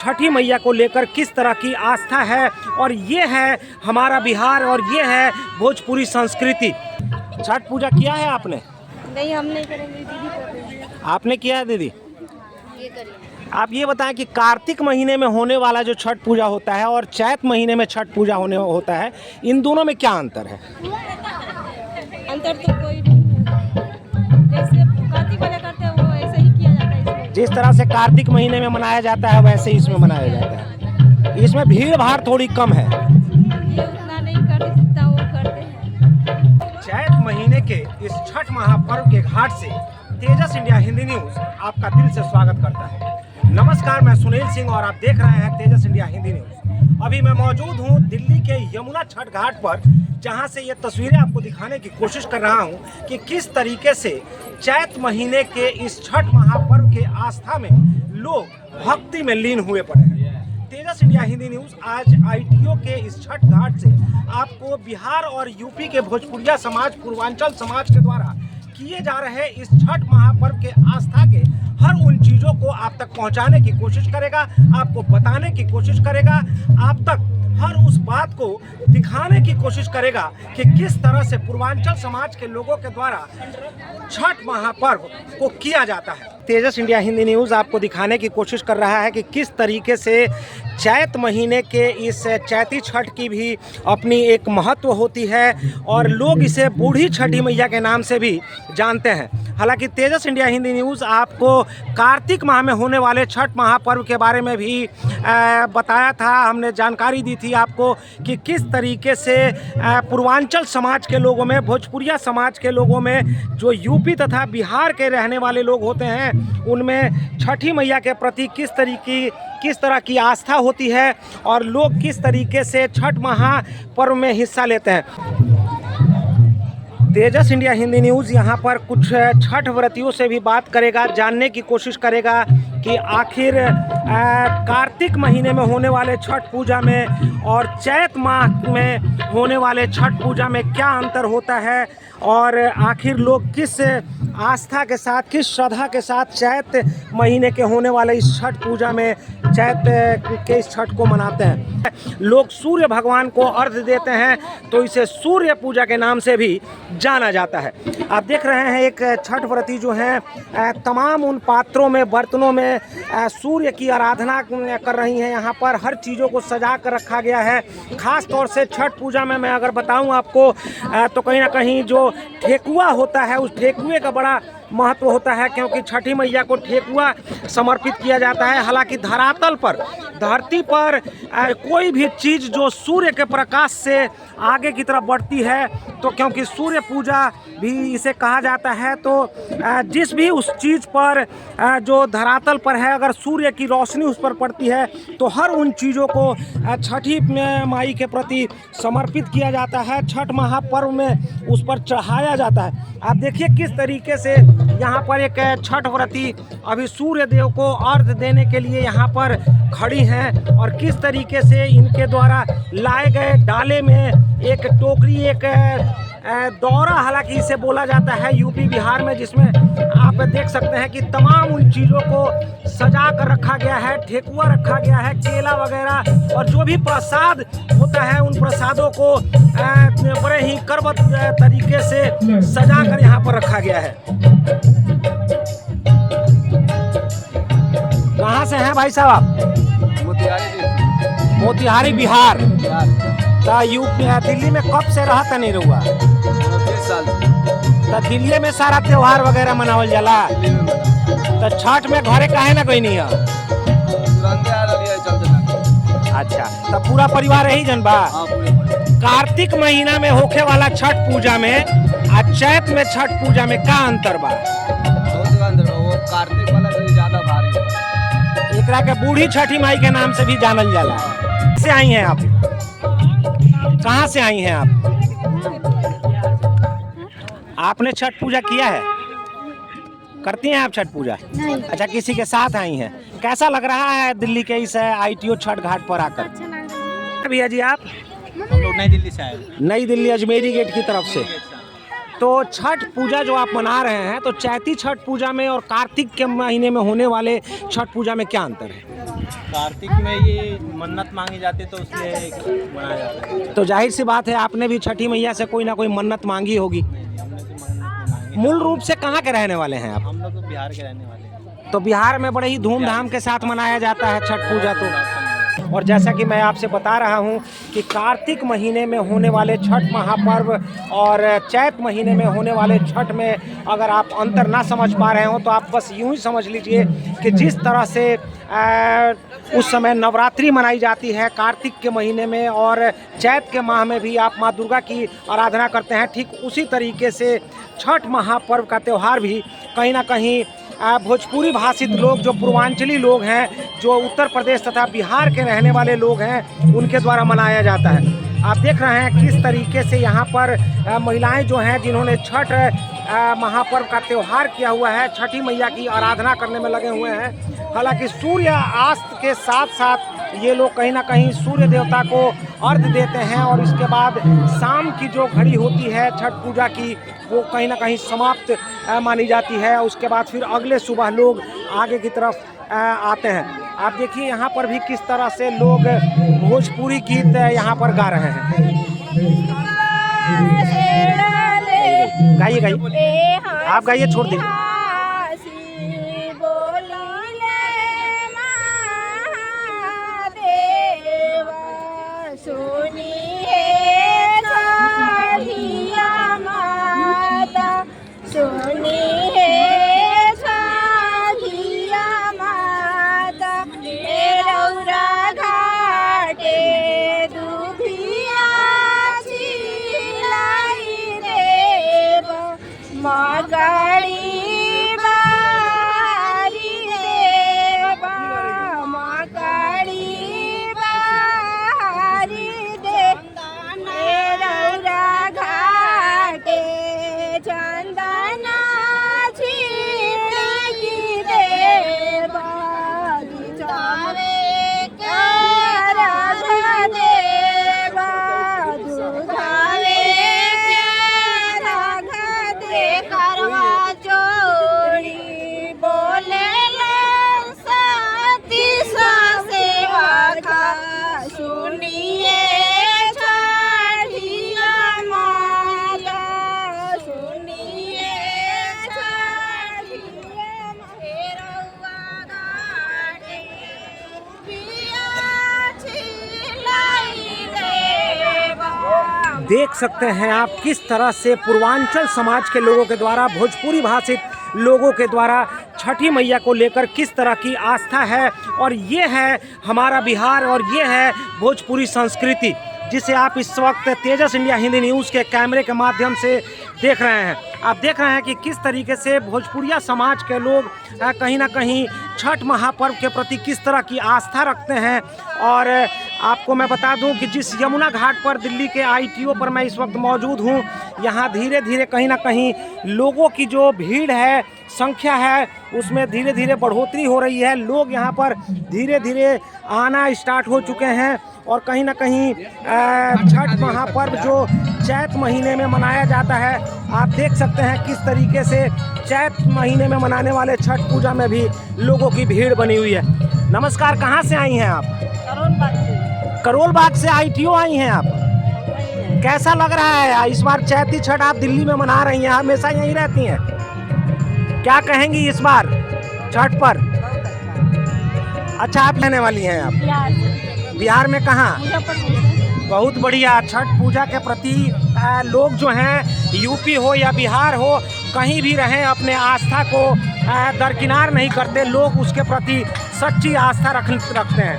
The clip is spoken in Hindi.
छठी मैया को लेकर किस तरह की आस्था है और ये है हमारा बिहार और ये है भोजपुरी संस्कृति। छठ पूजा किया है आपने? नहीं, हम नहीं करेंगे, दीदी कर रही है। आपने किया है दीदी? ये करिए। आप ये बताएं कि कार्तिक महीने में होने वाला जो छठ पूजा होता है और चैत महीने में छठ पूजा होता है, इन दोनों में क्या अंतर है? अंतर तो कोई नहीं है। जैसे कार्तिक वाला करते हैं वो ऐसे ही किया जाता है इसमें। जिस तरह से कार्तिक महीने में मनाया जाता है वैसे ही इसमें मनाया जाता है। इसमें भीड़ भाड़ थोड़ी कम है। ये उतना नहीं करते जितना वो करते हैं। चैत महीने के इस छठ महापर्व के घाट से तेजस इंडिया हिंदी न्यूज आपका दिल से स्वागत करता है। नमस्कार, मैं सुनील सिंह और आप देख रहे हैं तेजस इंडिया हिंदी न्यूज। अभी मैं मौजूद हूं दिल्ली के यमुना छठ घाट पर, जहां से ये तस्वीरें आपको दिखाने की कोशिश कर रहा हूं कि किस तरीके से चैत महीने के इस छठ महापर्व के आस्था में लोग भक्ति में लीन हुए पड़े हैं। तेजस इंडिया हिंदी न्यूज आज आईटीओ के इस छठ घाट से आपको बिहार और यूपी के भोजपुरिया समाज, पूर्वांचल समाज के द्वारा किए जा रहे इस छठ महापर्व के आस्था के हर उन चीज़ों को आप तक पहुंचाने की कोशिश करेगा, आपको बताने की कोशिश करेगा, आप तक हर उस बात को दिखाने की कोशिश करेगा कि किस तरह से पूर्वांचल समाज के लोगों के द्वारा छठ महापर्व को किया जाता है। तेजस इंडिया हिंदी न्यूज़ आपको दिखाने की कोशिश कर रहा है कि किस तरीके से चैत महीने के इस चैती छठ की भी अपनी एक महत्व होती है और लोग इसे बूढ़ी छठी मैया के नाम से भी जानते हैं। हालांकि तेजस इंडिया हिंदी न्यूज़ आपको कार्तिक माह में होने वाले छठ महापर्व के बारे में भी बताया था, हमने जानकारी दी थी आपको कि किस तरीके से पूर्वांचल समाज के लोगों में, भोजपुरिया समाज के लोगों में, जो यूपी तथा बिहार के रहने वाले लोग होते हैं, उनमें छठी मैया के प्रति किस तरह की आस्था होती है और लोग किस तरीके से छठ महापर्व में हिस्सा लेते हैं। तेजस इंडिया हिंदी न्यूज़ यहाँ पर कुछ छठ व्रतियों से भी बात करेगा, जानने की कोशिश करेगा कि आखिर कार्तिक महीने में होने वाले छठ पूजा में और चैत माह में होने वाले छठ पूजा में क्या अंतर होता है और आखिर लोग किस आस्था के साथ, किस श्रद्धा के साथ चैत महीने के होने वाले इस छठ पूजा में, चैत के इस छठ को मनाते हैं। लोग सूर्य भगवान को अर्घ्य देते हैं तो इसे सूर्य पूजा के नाम से भी जाना जाता है। आप देख रहे हैं एक छठ व्रती जो हैं तमाम उन पात्रों में, बर्तनों में सूर्य की आराधना कर रही हैं। यहाँ पर हर चीज़ों को सजा कर रखा गया है। ख़ास तौर से छठ पूजा में मैं अगर बताऊँ आपको तो कहीं ना कहीं जो ठेकुआ होता है उस ठेकुए का बड़ा महत्व होता है, क्योंकि छठी मैया को ठेकुआ समर्पित किया जाता है। हालांकि धरातल पर, धरती पर कोई भी चीज़ जो सूर्य के प्रकाश से आगे की तरफ बढ़ती है, तो क्योंकि सूर्य पूजा भी इसे कहा जाता है, तो जिस भी उस चीज़ पर जो धरातल पर है, अगर सूर्य की रोशनी उस पर पड़ती है तो हर उन चीज़ों को छठी माई के प्रति समर्पित किया जाता है, छठ महापर्व में उस पर चढ़ाया जाता है। आप देखिए किस तरीके से यहाँ पर एक छठ व्रती अभी सूर्य देव को अर्घ्य देने के लिए यहाँ पर खड़ी हैं और किस तरीके से इनके द्वारा लाए गए डाले में एक टोकरी, एक दौरा हालांकि इसे बोला जाता है यूपी बिहार में, जिसमें आप देख सकते हैं कि तमाम उन चीज़ों को सजा कर रखा गया है, ठेकुआ रखा गया है, केला वगैरह, और जो भी प्रसाद होता है उन प्रसादों को बड़े ही करबत तरीके से सजा कर यहाँ पर रखा गया है। कहाँ से हैं भाई साहब आप? मोतिहारी बिहार। तो यूपी दिल्ली में कब से रहता नहीं रहुआ? 30 साल। तो दिल्ली में सारा त्योहार वगैरह मनावल जाला, तो छठ में घरे काहे ना कोई नहीं है? अच्छा, तो पूरा परिवार यही जन बा? कार्तिक महीना में होखे वाला छठ पूजा में और चैत में छठ पूजा में का अंतर बा? वो कार्तिक वाला से ज्यादा भारी है। एकरा के बूढ़ी छठी माई के नाम से भी जानल जाला। से आई हैं आप? कहाँ से आई हैं आप? आपने छठ पूजा किया है? करती हैं आप छठ पूजा? नहीं। अच्छा, किसी के साथ आई हैं। कैसा लग रहा है दिल्ली के इस आईटीओ छठ घाट पर आकर? अच्छा लग रहा है। भैया जी आप? हम लोग नई दिल्ली से आए। नई दिल्ली अजमेरी गेट की तरफ से। तो छठ पूजा जो आप मना रहे हैं, तो चैती छठ पूजा में और कार्तिक के महीने में होने वाले छठ पूजा में क्या अंतर है? कार्तिक में ये मन्नत मांगी जाती है तो उसलिए मनाया जाता है। तो जाहिर सी बात है आपने भी छठी मैया से कोई ना कोई मन्नत मांगी होगी। हमने तो मन्नत नहीं मांगी। मूल रूप से कहाँ के रहने वाले हैं आप? हम लोग तो बिहार के रहने वाले हैं। तो बिहार में बड़े ही धूमधाम के साथ मनाया जाता है छठ पूजा। तो और जैसा कि मैं आपसे बता रहा हूं कि कार्तिक महीने में होने वाले छठ महापर्व और चैत महीने में होने वाले छठ में अगर आप अंतर ना समझ पा रहे हो तो आप बस यूं ही समझ लीजिए कि जिस तरह से उस समय नवरात्रि मनाई जाती है कार्तिक के महीने में और चैत के माह में भी आप माँ दुर्गा की आराधना करते हैं, ठीक उसी तरीके से छठ महापर्व का त्यौहार भी कहीं ना कहीं भोजपुरी भाषित लोग, जो पूर्वांचली लोग हैं, जो उत्तर प्रदेश तथा बिहार के रहने वाले लोग हैं, उनके द्वारा मनाया जाता है। आप देख रहे हैं किस तरीके से यहाँ पर महिलाएं जो हैं, जिन्होंने छठ महापर्व का त्यौहार किया हुआ है, छठी मैया की आराधना करने में लगे हुए हैं। हालांकि सूर्य अस्त के साथ साथ ये लोग कहीं ना कहीं सूर्य देवता को अर्घ देते हैं और इसके बाद शाम की जो घड़ी होती है छठ पूजा की, वो कहीं ना कहीं समाप्त मानी जाती है। उसके बाद फिर अगले सुबह लोग आगे की तरफ आते हैं। आप देखिए यहाँ पर भी किस तरह से लोग भोजपुरी गीत यहाँ पर गा रहे हैं। गाइए गाइए, आप गाइए, छोड़ दीजिए। देख सकते हैं आप किस तरह से पूर्वांचल समाज के लोगों के द्वारा, भोजपुरी भाषित लोगों के द्वारा छठी मैया को लेकर किस तरह की आस्था है। और ये है हमारा बिहार और ये है भोजपुरी संस्कृति, जिसे आप इस वक्त तेजस इंडिया हिंदी न्यूज़ के कैमरे के माध्यम से देख रहे हैं। आप देख रहे हैं कि किस तरीके से भोजपुरिया समाज के लोग कहीं ना कहीं छठ महापर्व के प्रति किस तरह की आस्था रखते हैं। और आपको मैं बता दूं कि जिस यमुना घाट पर दिल्ली के ITO पर मैं इस वक्त मौजूद हूं, यहां धीरे धीरे कहीं ना कहीं लोगों की जो भीड़ है, संख्या है, उसमें धीरे धीरे बढ़ोतरी हो रही है। लोग यहां पर धीरे धीरे आना स्टार्ट हो चुके हैं और कहीं ना कहीं छठ महापर्व जो चैत महीने में मनाया जाता है, आप देख सकते हैं किस तरीके से चैत महीने में मनाने वाले छठ पूजा में भी लोगों की भीड़ बनी हुई है। नमस्कार, कहाँ से आई हैं आप? करोल बाग से ITO आई हैं आप। कैसा लग रहा है इस बार चैती छठ आप दिल्ली में मना रही हैं, हमेशा यहीं रहती हैं, क्या कहेंगी इस बार छठ पर? अच्छा, आप रहने वाली हैं आप बिहार में? कहाँ? बहुत बढ़िया। छठ पूजा के प्रति लोग जो हैं, यूपी हो या बिहार हो, कहीं भी रहें, अपने आस्था को दरकिनार नहीं करते। लोग उसके प्रति सच्ची आस्था रखते हैं।